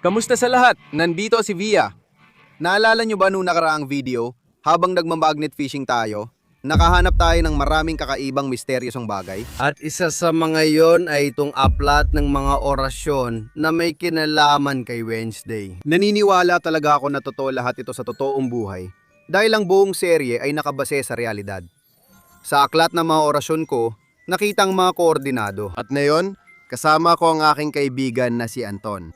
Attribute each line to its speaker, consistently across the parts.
Speaker 1: Kamusta sa lahat? Nandito si Via. Naalala nyo ba nung nakaraang video, habang nagmamagnet fishing tayo, nakahanap tayo ng maraming kakaibang misteryosong bagay?
Speaker 2: At isa sa mga yon ay itong aplat ng mga orasyon na may kinalaman kay Wednesday.
Speaker 1: Naniniwala talaga ako na totoo lahat ito sa totoong buhay dahil ang buong serye ay nakabase sa realidad. Sa aklat ng mga orasyon ko, nakitang mga koordinado. At ngayon, kasama ko ang aking kaibigan na si Anton.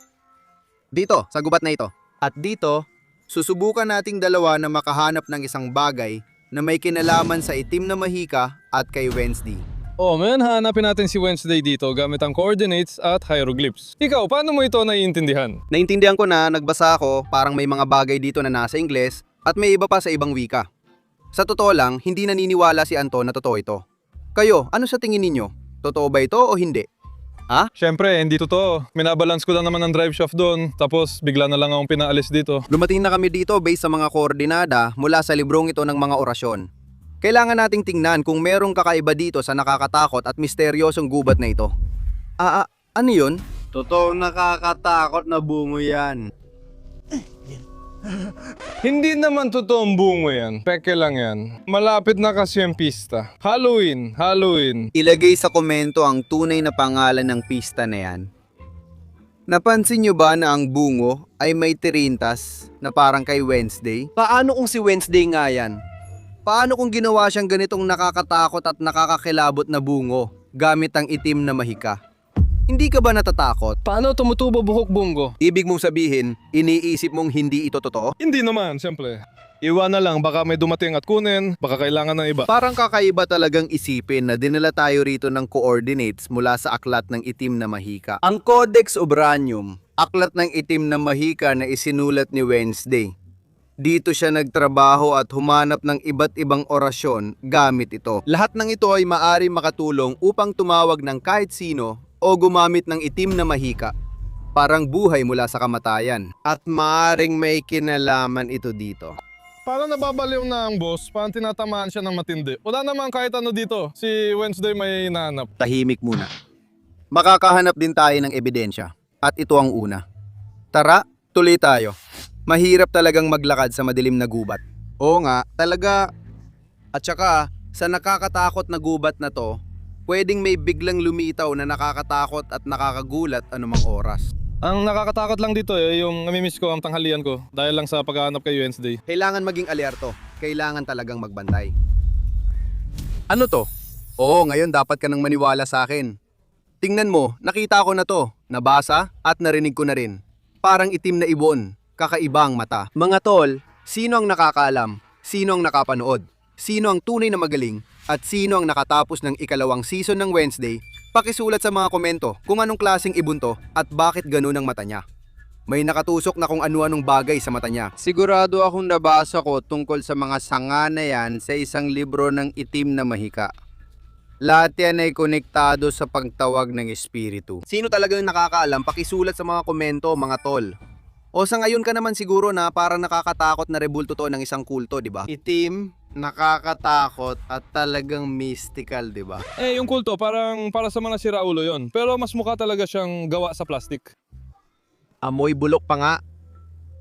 Speaker 1: Dito, sa gubat na ito. At dito, susubukan nating dalawa na makahanap ng isang bagay na may kinalaman sa itim na mahika at kay Wednesday.
Speaker 3: Oh man, hanapin natin si Wednesday dito gamit ang coordinates at hieroglyphs. Ikaw, paano mo ito naiintindihan?
Speaker 1: Naintindihan ko na, nagbasa ako, parang may mga bagay dito na nasa Ingles at may iba pa sa ibang wika. Sa totoo lang, hindi naniniwala si Anton na totoo ito. Kayo, ano sa tingin ninyo? Totoo ba ito o hindi?
Speaker 3: Siyempre, hindi totoo. Minabalance ko lang naman ang drive shaft doon, tapos bigla na lang akong pinaalis dito.
Speaker 1: Dumating na kami dito based sa mga koordinada mula sa librong ito ng mga orasyon. Kailangan nating tingnan kung merong kakaiba dito sa nakakatakot at misteryosong gubat na ito. Ano yun?
Speaker 2: Totoong nakakatakot na bungo yan.
Speaker 3: Hindi naman totoong bungo yan. Peke lang yan. Malapit na kasi ang pista. Halloween.
Speaker 1: Ilagay sa komento ang tunay na pangalan ng pista na yan. Napansin nyo ba na ang bungo ay may tirintas na parang kay Wednesday? Paano kung si Wednesday nga yan? Paano kung ginawa siyang ganitong nakakatakot at nakakakilabot na bungo gamit ang itim na mahika? Hindi ka ba natatakot?
Speaker 3: Paano tumutubo buhok bungo?
Speaker 1: Ibig mong sabihin, iniisip mong hindi ito totoo?
Speaker 3: Hindi naman, siyempre. Iwan na lang, baka may dumating at kunin, baka kailangan ng iba.
Speaker 1: Parang kakaiba talagang isipin na dinala tayo rito ng coordinates mula sa aklat ng itim na mahika. Ang Codex Obranium, aklat ng itim na mahika na isinulat ni Wednesday. Dito siya nagtrabaho at humanap ng iba't ibang orasyon gamit ito. Lahat ng ito ay maaari makatulong upang tumawag ng kahit sino o gumamit ng itim na mahika. Parang buhay mula sa kamatayan.
Speaker 2: At maaring may kinalaman ito dito.
Speaker 3: Parang nababaliw na ang boss, parang tinatamaan siya ng matindi. Wala naman kahit ano dito. Si Wednesday may nahanap.
Speaker 1: Tahimik muna. Makakahanap din tayo ng ebidensya. At ito ang una. Tara, tuloy tayo. Mahirap talagang maglakad sa madilim na gubat. Oo nga, talaga. At saka, sa nakakatakot na gubat na to, pwedeng may biglang lumitaw na nakakatakot at nakakagulat anumang oras.
Speaker 3: Ang nakakatakot lang dito yung namimiss ko ang tanghalian ko dahil lang sa paghahanap kay Wednesday.
Speaker 1: Kailangan maging alerto. Kailangan talagang magbantay. Ano to? Oo, ngayon dapat ka nang maniwala sa akin. Tingnan mo, nakita ko na to. Nabasa at narinig ko na rin. Parang itim na ibon. Kakaibang mata. Mga tol, sino ang nakakaalam? Sino ang nakapanood? Sino ang tunay na magaling? At sino ang nakatapos ng ikalawang season ng Wednesday? Pakisulat sa mga komento kung anong klaseng ibon to at bakit ganun ang mata niya. May nakatusok na kung ano-anong bagay sa mata niya.
Speaker 2: Sigurado akong nabasa ko tungkol sa mga sanga na yan sa isang libro ng itim na mahika. Lahat yan ay konektado sa pagtawag ng espiritu.
Speaker 1: Sino talagang nakakaalam? Pakisulat sa mga komento, mga tol. O sa ngayon ka naman siguro na parang nakakatakot na rebulto to ng isang kulto, di ba?
Speaker 2: Itim, nakakatakot at talagang mystical, di ba?
Speaker 3: Yung kulto parang para sa mga siraulo yon. Pero mas mukha talaga siyang gawa sa plastic.
Speaker 1: Amoy bulok pa nga.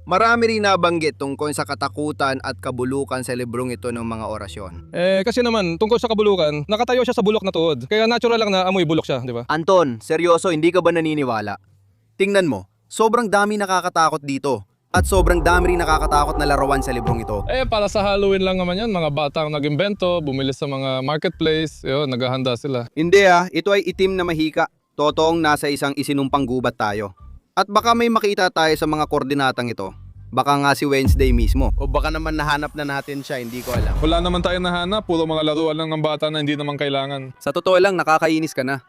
Speaker 1: Marami rin nabanggit tungkol sa katakutan at kabulukan sa librong ito ng mga orasyon.
Speaker 3: Kasi naman, tungkol sa kabulukan, nakatayo siya sa bulok na tuhod. Kaya natural lang na amoy bulok siya, di ba?
Speaker 1: Anton, seryoso, hindi ka ba naniniwala? Tingnan mo, sobrang dami nakakatakot dito. At sobrang dami rin nakakatakot na larawan sa librong ito.
Speaker 3: Para sa Halloween lang naman yan. Mga batang nag-imbento, bumili sa mga marketplace, naghahanda sila.
Speaker 1: Hindi ito ay itim na mahika. Totoong nasa isang isinumpang gubat tayo. At baka may makita tayo sa mga koordinatang ito. Baka nga si Wednesday mismo.
Speaker 2: O baka naman nahanap na natin siya, hindi ko alam.
Speaker 3: Wala naman tayo nahanap, puro mga laruan lang ng bata na hindi naman kailangan.
Speaker 1: Sa totoo lang, nakakainis ka na.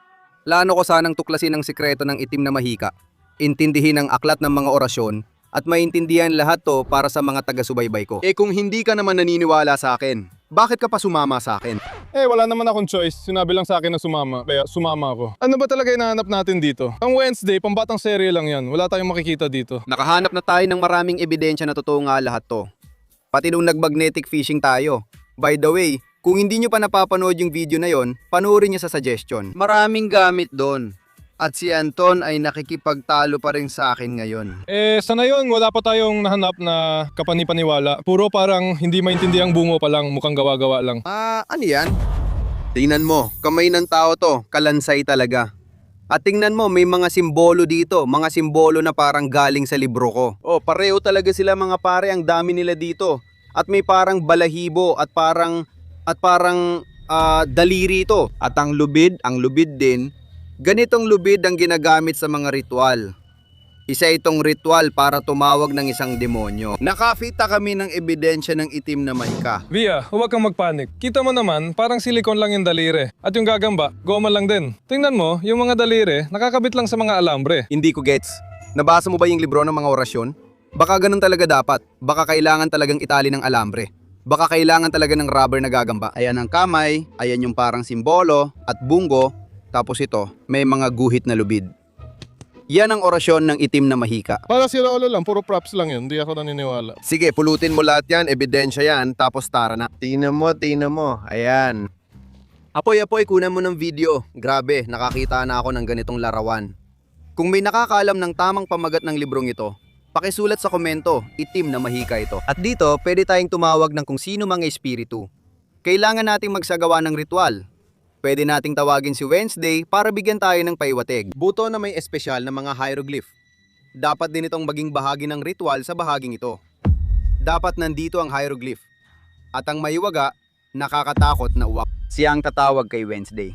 Speaker 1: Plano ko sanang tuklasin ang sikreto ng itim na mahika. Intindihin ang aklat ng mga orasyon at maintindihan lahat to para sa mga taga-subaybay ko. Kung hindi ka naman naniniwala sa akin, bakit ka pa sumama sa akin?
Speaker 3: Wala naman akong choice. Sinabi lang sa akin na sumama, kaya sumama ako. Ano ba talaga hinahanap natin dito? Ang Wednesday, pambatang serye lang yan. Wala tayong makikita dito.
Speaker 1: Nakahanap na tayo ng maraming ebidensya na totoo nga lahat to. Pati nung nag-magnetic fishing tayo. By the way, kung hindi nyo pa napapanood yung video na yon, panoorin nyo sa suggestion.
Speaker 2: Maraming gamit doon. At si Anton ay nakikipagtalo pa rin sa akin ngayon.
Speaker 3: Sana yun, wala pa tayong nahanap na kapanipaniwala. Puro parang hindi maintindihan bungo pa lang, mukhang gawa-gawa lang.
Speaker 1: Ano yan? Tingnan mo, kamay ng tao to, kalansay talaga. At tingnan mo, may mga simbolo dito, mga simbolo na parang galing sa libro ko. Oh, pareho talaga sila mga pare, ang dami nila dito. At may parang balahibo at parang daliri ito. At ang lubid din, ganitong lubid ang ginagamit sa mga ritual. Isa itong ritual para tumawag ng isang demonyo. Nakakita kami ng ebidensya ng itim na mahika.
Speaker 3: Via, huwag kang magpanik. Kita mo naman, parang silikon lang yung daliri. At yung gagamba, goma lang din. Tingnan mo, yung mga daliri, nakakabit lang sa mga alambre.
Speaker 1: Hindi ko gets. Nabasa mo ba yung libro ng mga orasyon? Baka ganun talaga dapat. Baka kailangan talagang itali ng alambre. Baka kailangan talaga ng rubber na gagamba. Ayan ang kamay, ayan yung parang simbolo at bunggo. Tapos ito, may mga guhit na lubid. Yan ang orasyon ng itim na mahika.
Speaker 3: Para sila ulo lang, puro props lang yun. Hindi ako naniniwala.
Speaker 1: Sige, pulutin mo lahat yan, ebidensya yan, tapos tara na. Tingnan mo. Ayan. Apoy, kunan mo ng video. Grabe, nakakita na ako ng ganitong larawan. Kung may nakakaalam ng tamang pamagat ng librong ito, pakisulat sa komento, itim na mahika ito. At dito, pwede tayong tumawag ng kung sino mga espiritu. Kailangan nating magsagawa ng ritual. Pwede nating tawagin si Wednesday para bigyan tayo ng paiwatig. Buto na may espesyal na mga hieroglyph. Dapat din itong maging bahagi ng ritual sa bahaging ito. Dapat nandito ang hieroglyph. At ang maiwaga, nakakatakot na uwak. Siya ang tatawag kay Wednesday.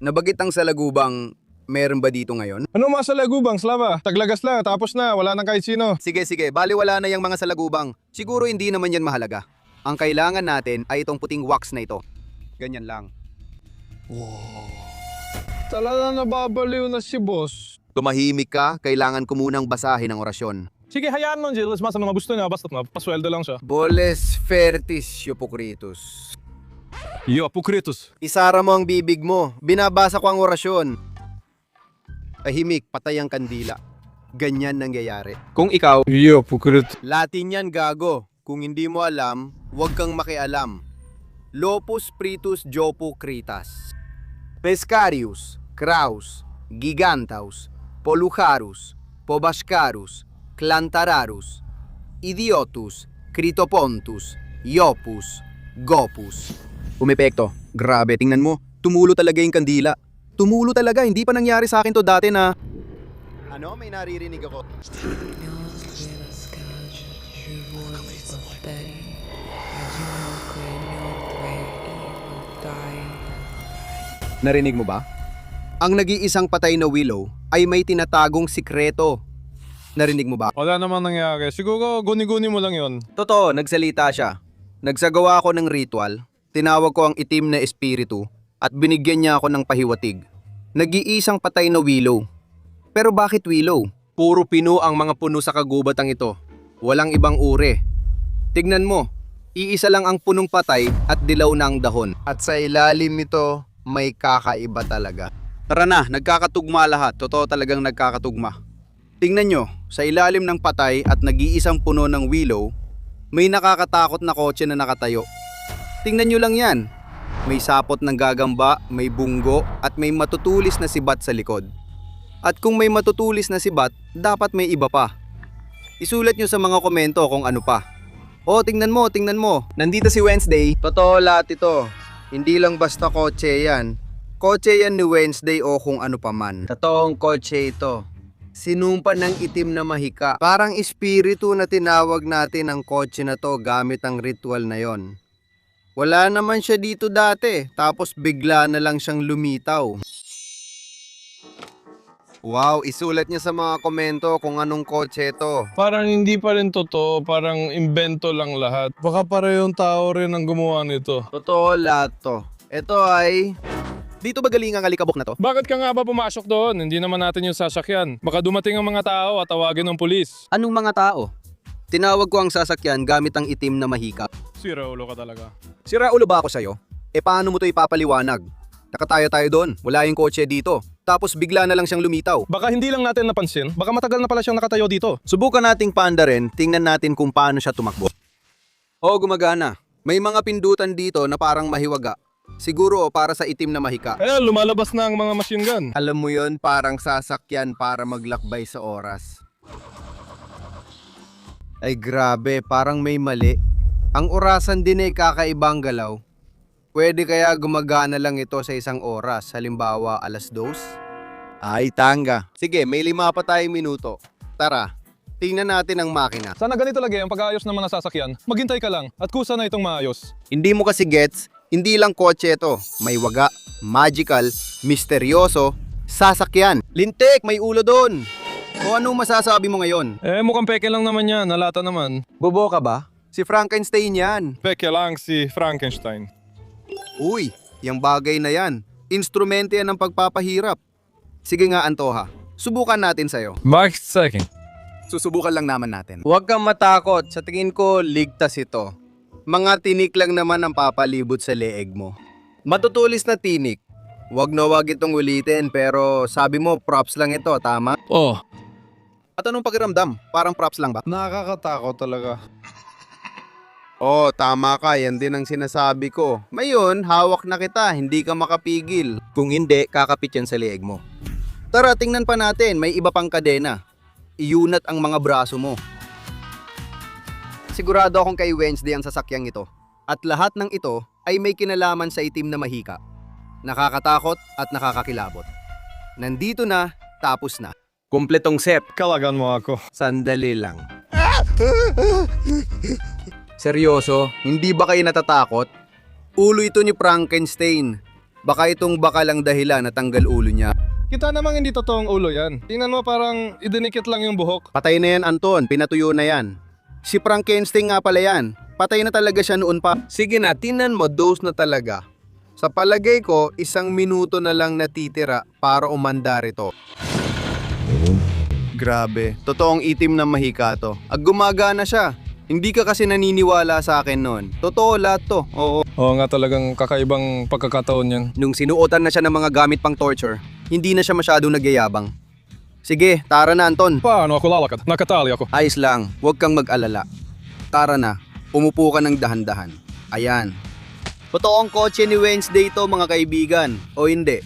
Speaker 1: Nabagit ang salagubang, meron ba dito ngayon?
Speaker 3: Ano mga salagubang, Slava? Taglagas lang, tapos na, wala nang kahit sino.
Speaker 1: Sige, baliwala na yung mga salagubang. Siguro hindi naman yan mahalaga. Ang kailangan natin ay itong puting wax na ito. Ganyan lang.
Speaker 3: Talaga nababaliw na si boss.
Speaker 1: Tumahimik ka, kailangan ko munang basahin ang orasyon.
Speaker 3: Sige, hayaan mo, Jill. Mas mga gusto niya, basta pasweldo lang siya.
Speaker 1: Boles fertis Yopokritus.
Speaker 3: Yo, Pukritus.
Speaker 1: Isara mo ang bibig mo. Binabasa ko ang orasyon. Tahimik, patay ang kandila. Ganyan nangyayari. Kung ikaw,
Speaker 3: Yo, Pukrit.
Speaker 1: Latin yan gago. Kung hindi mo alam, huwag kang makialam. Lopus Pritus Jopocritas. Pescarius, Kraus, Gigantaus, Polucharus, Pobascarus, Clantararus, Idiotus, Critopontus, Iopus, Gopus. Umepekto. Grabe, tingnan mo. Tumulo talaga yung kandila. Tumulo talaga, hindi pa nangyari sa akin to dati na... Ano? May naririnig ako. Narinig mo ba? Ang nag-iisang patay na willow ay may tinatagong sikreto. Narinig mo ba?
Speaker 3: Wala namang nangyari. Siguro guni-guni mo lang yon.
Speaker 1: Totoo, nagsalita siya. Nagsagawa ako ng ritual, tinawag ko ang itim na espiritu at binigyan niya ako ng pahiwatig. Nag-iisang patay na willow. Pero bakit willow? Puro pino ang mga puno sa kagubatang ito. Walang ibang uri. Tignan mo, iisa lang ang punong patay at dilaw na ang dahon. At sa ilalim nito, may kakaiba talaga. Tara na, nagkakatugma lahat. Totoo talagang nagkakatugma. Tingnan nyo, sa ilalim ng patay at nag-iisang puno ng willow, may nakakatakot na kotse na nakatayo. Tingnan nyo lang yan. May sapot ng gagamba, may bunggo, at may matutulis na sibat sa likod. At kung may matutulis na sibat, dapat may iba pa. Isulat nyo sa mga komento kung ano pa. Oh, tingnan mo. Nandito si Wednesday. Totoo lahat ito. Hindi lang basta kotse yan. Kotse yan ni Wednesday o kung ano pa man. Totoong kotse ito. Sinumpa ng itim na mahika. Parang espiritu na tinawag natin ang kotse na to gamit ang ritual na yon. Wala naman siya dito dati, tapos bigla na lang siyang lumitaw. Wow, isulat niya sa mga komento kung anong kotse ito.
Speaker 3: Parang hindi pa rin totoo, parang imbento lang lahat. Baka parehong tao rin ang gumawa nito.
Speaker 1: Totoo lahat to. Ito ay... Dito ba galing ang alikabok na to?
Speaker 3: Bakit ka nga ba pumasok doon? Hindi naman natin yung sasakyan. Baka dumating ang mga tao at tawagin ng pulis.
Speaker 1: Anong mga tao? Tinawag ko ang sasakyan gamit ang itim na mahika.
Speaker 3: Sira ulo ka talaga.
Speaker 1: Sira ulo ba ako sa'yo? E paano mo to ipapaliwanag? Nakatayo tayo doon, wala yung kotse dito. Tapos bigla na lang siyang lumitaw.
Speaker 3: Baka hindi lang natin napansin. Baka matagal na pala siyang nakatayo dito.
Speaker 1: Subukan nating paandarin, tingnan natin kung paano siya tumakbo. Oo, gumagana. May mga pindutan dito na parang mahiwaga. Siguro para sa itim na mahika.
Speaker 3: Kaya lumalabas na ang mga machine gun.
Speaker 2: Alam mo yon, parang sasakyan para maglakbay sa oras.
Speaker 1: Ay grabe, parang may mali. Ang orasan din ay kakaibang galaw. Pwede kaya gumagana lang ito sa isang oras, halimbawa 2:00? Ay tanga. Sige, may 5 pa tayong minuto. Tara, tingnan natin ang makina.
Speaker 3: Sana ganito lagi ang pag-aayos ng mga sasakyan. Maghintay ka lang at kusa na itong maayos.
Speaker 1: Hindi mo kasi gets, hindi lang kotse ito. May waga, magical, misteryoso, sasakyan. Lintik, may ulo doon. O anong masasabi mo ngayon?
Speaker 3: Mukhang peke lang naman yan. Nalata naman.
Speaker 1: Bobo ka ba? Si Frankenstein yan.
Speaker 3: Peke lang si Frankenstein.
Speaker 1: Uy, yung bagay na yan. Instrumento yan ng pagpapahirap. Sige nga, Antoha. Subukan natin sa'yo.
Speaker 3: Bakit sa akin?
Speaker 1: Susubukan lang naman natin.
Speaker 2: Huwag kang matakot, sa tingin ko ligtas ito. Mga tinik lang naman ang papalibot sa leeg mo.
Speaker 1: Matutulis na tinik. Wag na wag itong ulitin pero sabi mo props lang ito, tama?
Speaker 3: Oh,
Speaker 1: At anong pakiramdam? Parang props lang ba?
Speaker 3: nakakatakot talaga.
Speaker 2: Oh, tama ka, yan din ang sinasabi ko. Ngayon, hawak na kita, hindi ka makapigil.
Speaker 1: Kung hindi, kakapit yan sa leeg mo. Tara, tingnan pa natin. May iba pang kadena. Iunat ang mga braso mo. Sigurado akong kay Wednesday ang sasakyang ito. At lahat ng ito ay may kinalaman sa itim na mahika. Nakakatakot at nakakakilabot. Nandito na, tapos na.
Speaker 2: Kumpletong set.
Speaker 3: Kalagan mo ako.
Speaker 2: Sandali lang.
Speaker 1: Seryoso, hindi ba kayo natatakot? Ulo ito ni Frankenstein. Baka itong bakal ang dahilan na tanggal ulo niya.
Speaker 3: Kita namang hindi totoong ulo yan. Tingnan mo parang idinikit lang yung buhok.
Speaker 1: Patay na yan, Anton. Pinatuyo na yan. Si Frankenstein nga pala yan. Patay na talaga siya noon pa.
Speaker 2: Sige na, tinan mo, dose na talaga. Sa palagay ko, 1 minuto na lang natitira para umandar ito.
Speaker 1: Grabe, totoong itim na mahika to. At gumagana siya. Hindi ka kasi naniniwala sa akin noon. Totoo lahat to, oo.
Speaker 3: Oo nga, talagang kakaibang pagkakataon yan.
Speaker 1: Nung sinuotan na siya ng mga gamit pang torture, hindi na siya masyadong nagyayabang. Sige, tara na, Anton.
Speaker 3: Paano ako lalakad? Nakatali ako.
Speaker 1: Ayos lang, huwag kang mag-alala. Tara na, umupo ka ng dahan-dahan. Ayan. Totoong kotse ni Wednesday to, mga kaibigan. O hindi?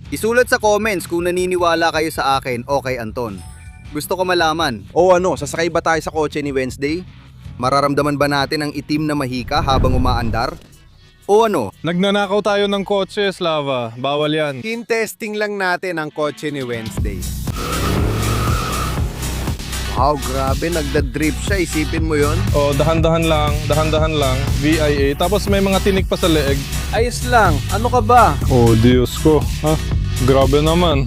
Speaker 1: Isulat sa comments kung naniniwala kayo sa akin o kay Anton. Gusto ko malaman. O ano, sasakay ba tayo sa kotse ni Wednesday? Mararamdaman ba natin ang itim na mahika habang umaandar? O ano?
Speaker 3: Nagnanakaw tayo ng kotse, Slava. Bawal yan.
Speaker 2: Tin-testing lang natin ang kotse ni Wednesday.
Speaker 1: Wow, grabe, nagda-drip siya. Isipin mo yon.
Speaker 3: Oh, dahan-dahan lang. VIA. Tapos may mga tinik pa sa leeg.
Speaker 1: Ayos lang, ano ka ba?
Speaker 3: Oh, Diyos ko. Ha? Grabe naman.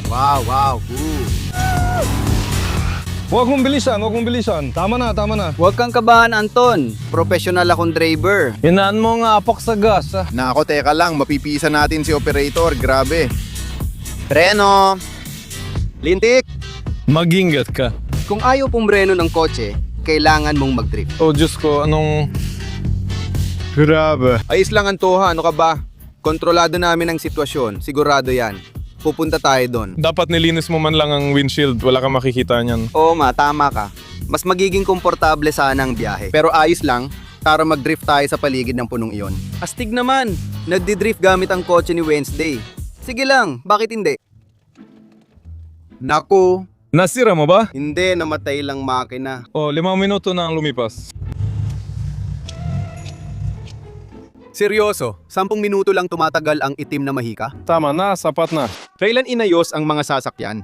Speaker 1: Wow.
Speaker 3: Huwag mong bilisan. Tama na.
Speaker 1: Huwag kang kabahan, Anton. Professional akong driver.
Speaker 3: Hinaan mo nga apak sa gas, ha?
Speaker 2: Nako, teka lang, mapipisa natin si operator, grabe. Preno!
Speaker 1: Lintik!
Speaker 3: Magingat ka.
Speaker 1: Kung ayaw pumreno ng kotse, kailangan mong mag-drift.
Speaker 3: Oh, Diyos ko, anong... Grabe.
Speaker 1: Ayos lang, Antoha, ano ka ba? Kontrolado namin ang sitwasyon, sigurado yan. Pupunta tayo doon.
Speaker 3: Dapat nilinis mo man lang ang windshield. Wala kang makikita niyan.
Speaker 1: Oo ma, tama ka. Mas magiging komportable sana ang biyahe. Pero ayos lang, tara mag-drift tayo sa paligid ng punong iyon. Astig naman, nagdi-drift gamit ang kotse ni Wednesday. Sige lang, bakit hindi?
Speaker 2: Naku,
Speaker 3: Nasira mo ba?
Speaker 1: Hindi, namatay lang makina.
Speaker 3: Oh, 5 minuto na ang lumipas.
Speaker 1: Seryoso, 10 minuto lang tumatagal ang itim na mahika?
Speaker 3: Tama na, sapat na.
Speaker 1: Kailan inayos ang mga sasakyan?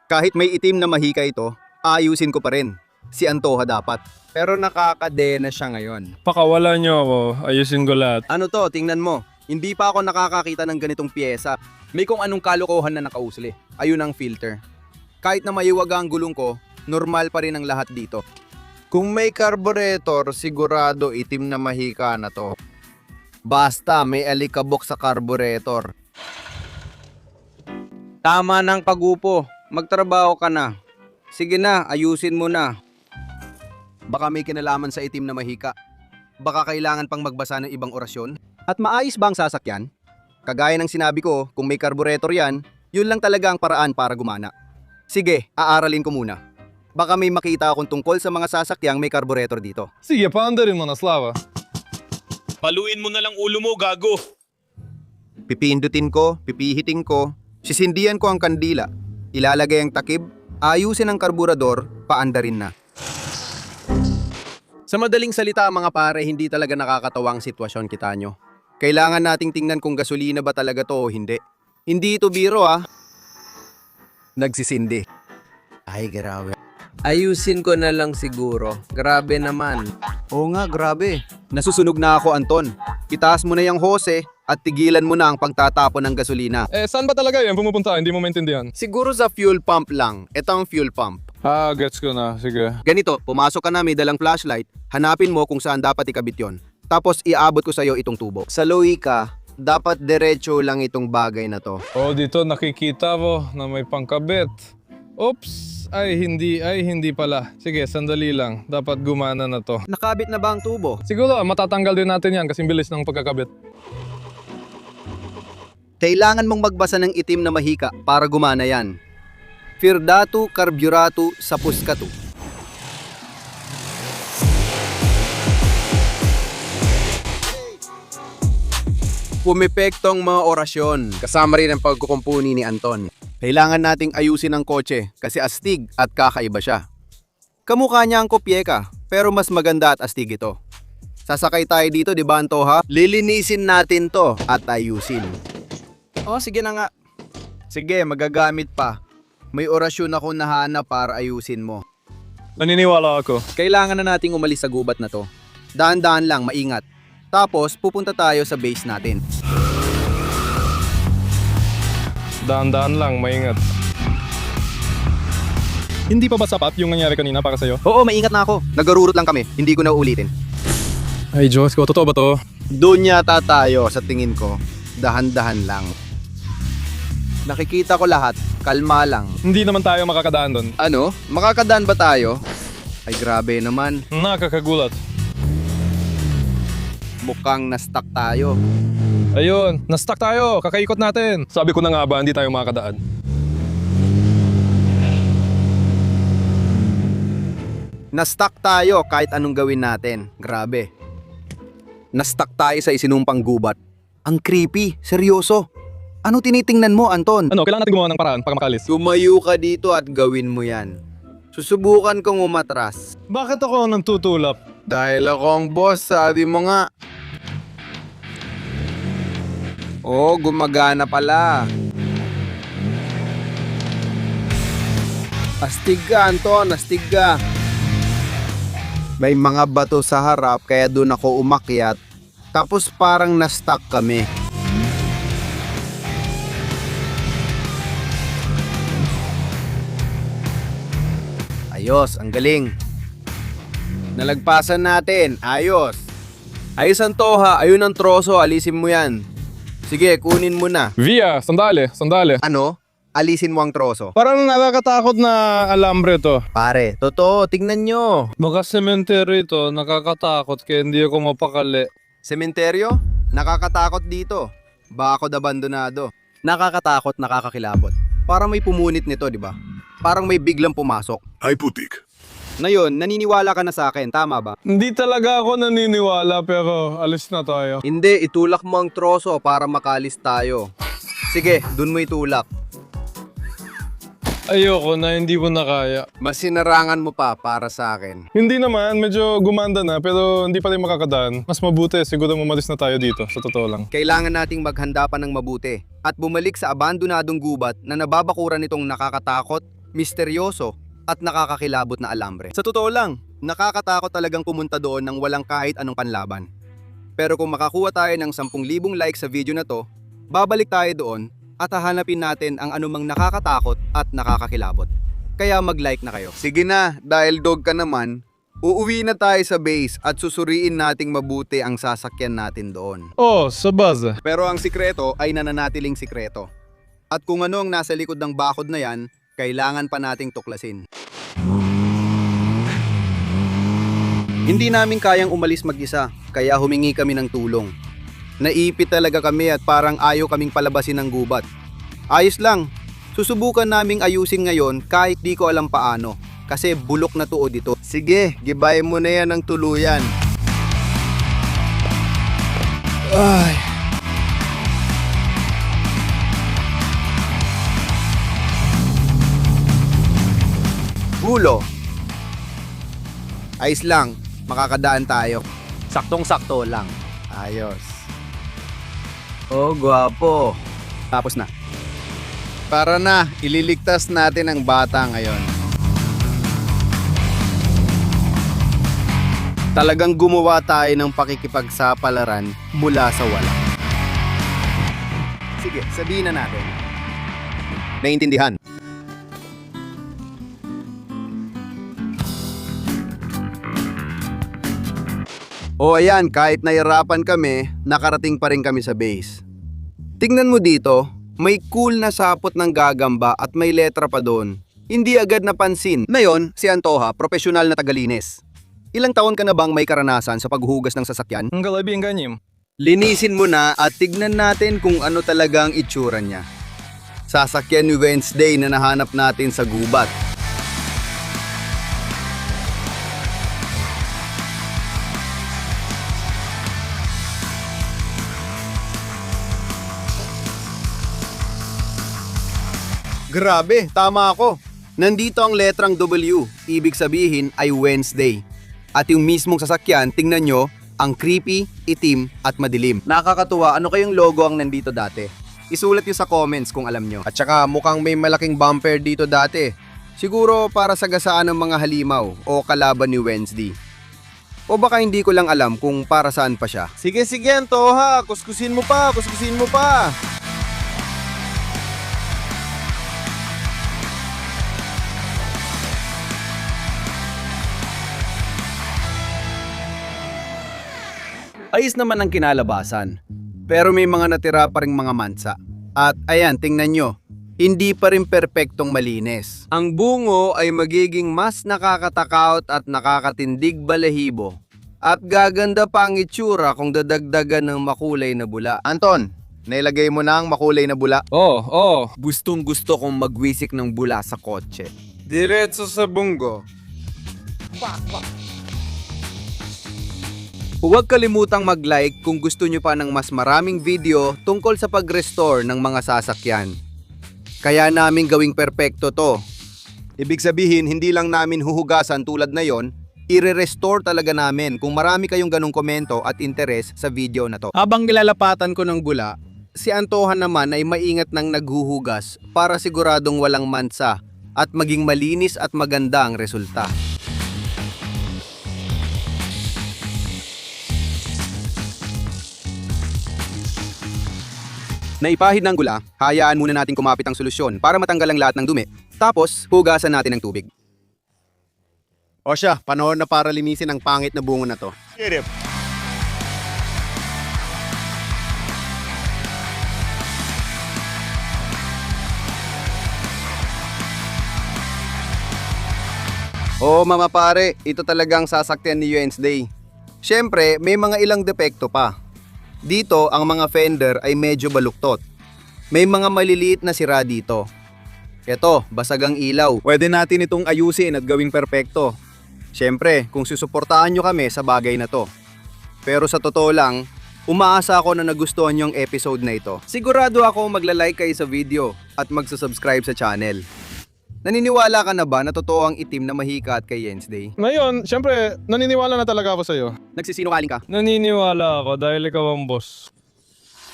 Speaker 1: Kahit may itim na mahika ito, ayusin ko pa rin. Si Antoha dapat.
Speaker 2: pero nakakadena siya ngayon.
Speaker 3: Pakawalan niyo ako. Ayusin ko lahat.
Speaker 1: Ano to, tingnan mo. Hindi pa ako nakakakita ng ganitong pyesa. May kung anong kalokohan na nakausli. Ayun ang filter. Kahit na maiwaga ang gulong ko, normal pa rin ang lahat dito.
Speaker 2: Kung may carburetor, sigurado itim na mahika na to.
Speaker 1: Basta may alikabok sa carburetor.
Speaker 2: Tama ng pagupo. Magtrabaho ka na. Sige na, ayusin mo na.
Speaker 1: Baka may kinalaman sa itim na mahika. Baka kailangan pang magbasa ng ibang orasyon. At maayos ba ang sasakyan? Kagaya ng sinabi ko, kung may carburetor yan, yun lang talaga ang paraan para gumana. Sige, aaralin ko muna. Baka may makita akong tungkol sa mga sasakyang may carburetor dito.
Speaker 3: Sige, paandarin mo na, Slava.
Speaker 4: Paluin mo na lang ulo mo, gago.
Speaker 1: Pipindutin ko, pipihitin ko, sisindihan ko ang kandila, ilalagay ang takip, ayusin ang karburador, paandarin na. Sa madaling salita mga pare, hindi talaga nakakatawang sitwasyon kita nyo. Kailangan nating tingnan kung gasolina ba talaga to o hindi. Hindi ito biro Nagsisindi. Ay, grabe.
Speaker 2: Ayusin ko na lang siguro. Grabe naman.
Speaker 1: Oo nga, grabe. Nasusunog na ako, Anton. Itaas mo na yung hose at tigilan mo na ang pagtatapon ng gasolina.
Speaker 3: Saan ba talaga yan pumupunta? Hindi mo maintindihan.
Speaker 1: Siguro sa fuel pump lang. Ito ang fuel pump.
Speaker 3: Gets ko na. Sige.
Speaker 1: Ganito, pumasok ka na, may dalang flashlight, hanapin mo kung saan dapat ikabit yon. Tapos iabot ko sa'yo itong tubo. Sa logika, dapat diretso lang itong bagay na to.
Speaker 3: Dito nakikita ko na may pangkabit. Oops! Ay, hindi pala. Sige, sandali lang. Dapat gumana na to.
Speaker 1: Nakabit na ba ang tubo?
Speaker 3: Siguro, matatanggal din natin yan kasi bilis ng pagkakabit.
Speaker 1: Kailangan mong magbasa ng itim na mahika para gumana yan. Firdatu carburatu sapuskatu. Pumepekto ang mga orasyon, kasama rin ang pagkukumpuni ni Anton. Kailangan nating ayusin ang kotse kasi astig at kakaiba siya. Kamukha niya ang kopyeka, pero mas maganda at astig ito. Sasakay tayo dito, di ba Antoha? Lilinisin natin to at ayusin. Sige na nga. Sige, magagamit pa. May orasyon ako nahanap para ayusin mo.
Speaker 3: Naniniwala ako.
Speaker 1: Kailangan na nating umalis sa gubat na to. Daan-daan lang, maingat. Tapos, pupunta tayo sa base natin.
Speaker 3: Daan-daan lang, maingat. Hindi pa ba sapat yung nangyari kanina para sa'yo?
Speaker 1: Oo, maingat na ako. Nagarurot lang kami. Hindi ko na uulitin.
Speaker 3: Ay, Diyos ko. Totoo ba to?
Speaker 1: Doon yata tayo sa tingin ko. Dahan-dahan lang. Nakikita ko lahat. Kalma lang.
Speaker 3: Hindi naman tayo makakadaan doon.
Speaker 1: Ano? Makakadaan ba tayo? Ay grabe naman.
Speaker 3: Nakakagulat.
Speaker 1: Mukhang na-stuck tayo.
Speaker 3: Ayun, na-stuck tayo. Kakaikot natin. Sabi ko na nga ba, hindi tayo makakadaan.
Speaker 1: Na-stuck tayo kahit anong gawin natin. Grabe. Na-stuck tayo sa isinumpang gubat. Ang creepy. Seryoso. Ano tinitingnan mo, Anton?
Speaker 3: Kailangan natin gumawa ng paraan para makalis.
Speaker 1: Tumayo ka dito at gawin mo yan. Susubukan kong umatras.
Speaker 3: Bakit ako nang tutulap?
Speaker 2: Dahil ako ang boss, sabi mo nga. Gumagana pala.
Speaker 1: Astig ka, Anton. Astig ka. May mga bato sa harap kaya doon ako umakyat. Tapos parang na-stuck kami. Ayos, ang galing. Nalagpasan natin. Ayos. Ayos ang toha. Ayun ang troso. Alisin mo yan. Sige, kunin mo na.
Speaker 3: Via, sandali.
Speaker 1: Ano? Alisin mo ang troso.
Speaker 3: Parang nakakatakot na alambre to.
Speaker 1: Pare, totoo. Tingnan nyo.
Speaker 3: Baka cemetery to, nakakatakot kaya hindi ako mapakali.
Speaker 1: Sementeryo? Nakakatakot dito. Bakod abandonado. Nakakatakot, nakakakilabot. Parang may pumunit nito, di ba? Parang may biglang pumasok.
Speaker 5: Ay putik.
Speaker 1: Ngayon, naniniwala ka na sa akin, tama ba?
Speaker 3: Hindi talaga ako naniniwala pero alis na tayo.
Speaker 1: Hindi, itulak mo ang troso para makalis tayo. Sige, dun mo itulak.
Speaker 3: Ayoko na, hindi ko na kaya.
Speaker 1: Mas sinarangan mo pa para sa akin.
Speaker 3: Hindi naman, medyo gumanda na pero hindi pa rin makakadaan. Mas mabuti, siguro umalis na tayo dito, sa totoo lang.
Speaker 1: Kailangan nating maghanda pa ng mabuti at bumalik sa abandonadong gubat na nababakuran nitong nakakatakot, misteryoso at nakakakilabot na alambre. Sa totoo lang, nakakatakot talagang pumunta doon nang walang kahit anong panlaban. Pero kung makakuha tayo ng 10,000 likes sa video na to, babalik tayo doon at hahanapin natin ang anumang nakakatakot at nakakakilabot. Kaya mag-like na kayo. Sige na, dahil dog ka naman, uuwi na tayo sa base at susuriin nating mabuti ang sasakyan natin doon.
Speaker 3: Sa base.
Speaker 1: Pero ang sikreto ay nananatiling sikreto. At kung ano ang nasa likod ng bakod na yan, kailangan pa nating tuklasin. Hindi namin kayang umalis mag-isa, kaya humingi kami ng tulong. Naipit talaga kami at parang ayaw kaming palabasin ng gubat. Ayos lang, susubukan naming ayusin ngayon kahit di ko alam paano. Kasi bulok na tuod ito. Sige, gibayin mo na yan ng tuluyan. Gulo. Ayos lang, makakadaan tayo.
Speaker 2: Saktong-sakto lang.
Speaker 1: Ayos. Oh, gwapo. Tapos na. Para na, ililigtas natin ang bata ngayon. Talagang gumawa tayo ng pakikipagsapalaran mula sa wala. Sige, sabihin na natin. Naintindihan. O ayan, kahit nahirapan kami, nakarating pa rin kami sa base. Tingnan mo dito, may cool na sapot ng gagamba at may letra pa doon. Hindi agad napansin. Ngayon, si Antoha, profesional na tagalinis. Ilang taon ka na bang may karanasan sa paghuhugas ng sasakyan?
Speaker 3: Ang galabing ganyim.
Speaker 1: Linisin mo na at tignan natin kung ano talaga ang itsura niya. Sasakyan ni Wednesday na nahanap natin sa gubat. Grabe, tama ako. Nandito ang letrang W, ibig sabihin ay Wednesday. At yung mismong sasakyan, tingnan nyo, ang creepy, itim at madilim. Nakakatuwa, ano kayong logo ang nandito dati? Isulat nyo sa comments kung alam nyo. At saka mukhang may malaking bumper dito dati. Siguro para sagasaan ng mga halimaw o kalaban ni Wednesday. O baka hindi ko lang alam kung para saan pa siya.
Speaker 2: Sige, Antoha. Kuskusin mo pa.
Speaker 1: Ayos naman ang kinalabasan. Pero may mga natira pa ring mga mansa. At ayan, tingnan nyo. Hindi pa rin perpektong malinis. Ang bungo ay magiging mas nakakatakot at nakakatindig balahibo. At gaganda pa ang itsura kung dadagdagan ng makulay na bula. Anton, nailagay mo na ang makulay na bula?
Speaker 3: Oo.
Speaker 1: Gustong gusto kong magwisik ng bula sa kotse.
Speaker 2: Diretso sa bungo.
Speaker 1: Huwag kalimutang mag-like kung gusto nyo pa ng mas maraming video tungkol sa pag-restore ng mga sasakyan. Kaya namin gawing perpekto to. Ibig sabihin, hindi lang namin huhugasan tulad na yon, i-restore talaga namin kung marami kayong ganong komento at interes sa video na to. Habang nilalapatan ko ng bula, si Antoha naman ay maingat nang naghuhugas para siguradong walang mansa at maging malinis at maganda ang resulta. Naipahid ng gula, hayaan muna natin kumapit ang solusyon para matanggal ang lahat ng dumi. Tapos, hugasan natin ng tubig. O siya, panahon na para linisin ang pangit na bungo na to. Oo mga pare, ito talagang sasakyan ni Wednesday. Siyempre, may mga ilang depekto pa. Dito, ang mga fender ay medyo baluktot. May mga maliliit na sira dito. Ito, basag ang ilaw. Pwede natin itong ayusin at gawing perpekto. Siyempre, kung susuportahan nyo kami sa bagay na to. Pero sa totoo lang, umaasa ako na nagustuhan nyo ang episode na ito. Sigurado ako magla-like kayo sa video at magsusubscribe sa channel. Naniniwala ka na ba na totoo ang itim na mahika at kay Wednesday?
Speaker 3: Ngayon, syempre, naniniwala na talaga ako sa'yo.
Speaker 1: Nagsisinungaling ka.
Speaker 3: Naniniwala ako dahil ikaw ang boss.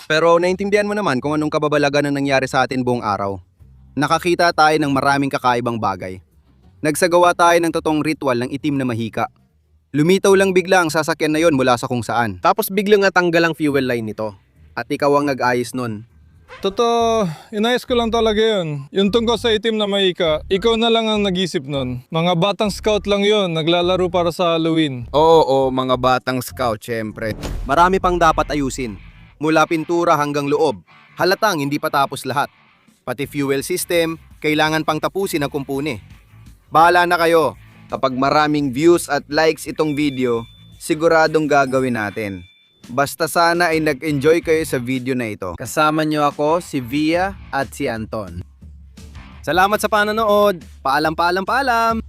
Speaker 1: Pero naintindihan mo naman kung anong kababalagan ang nangyari sa atin buong araw. Nakakita tayo ng maraming kakaibang bagay. Nagsagawa tayo ng totoong ritual ng itim na mahika. Lumitaw lang bigla ang sasakyan na yon mula sa kung saan. Tapos biglang natanggal ang fuel line nito. At ikaw ang nag-ayos nun.
Speaker 3: Totoo, inayos ko lang talaga yun. Yung tungkol sa itim na mahika, ikaw na lang ang nag-isip nun. Mga batang scout lang yun, naglalaro para sa Halloween.
Speaker 1: Oo, mga batang scout, syempre. Marami pang dapat ayusin. Mula pintura hanggang loob. Halatang hindi pa tapos lahat. Pati fuel system, kailangan pang tapusin ang kumpuni. Bahala na kayo. Kapag maraming views at likes itong video, siguradong gagawin natin. Basta sana ay nag-enjoy kayo sa video na ito. Kasama nyo ako, si Via at si Anton. Salamat sa panonood. Paalam.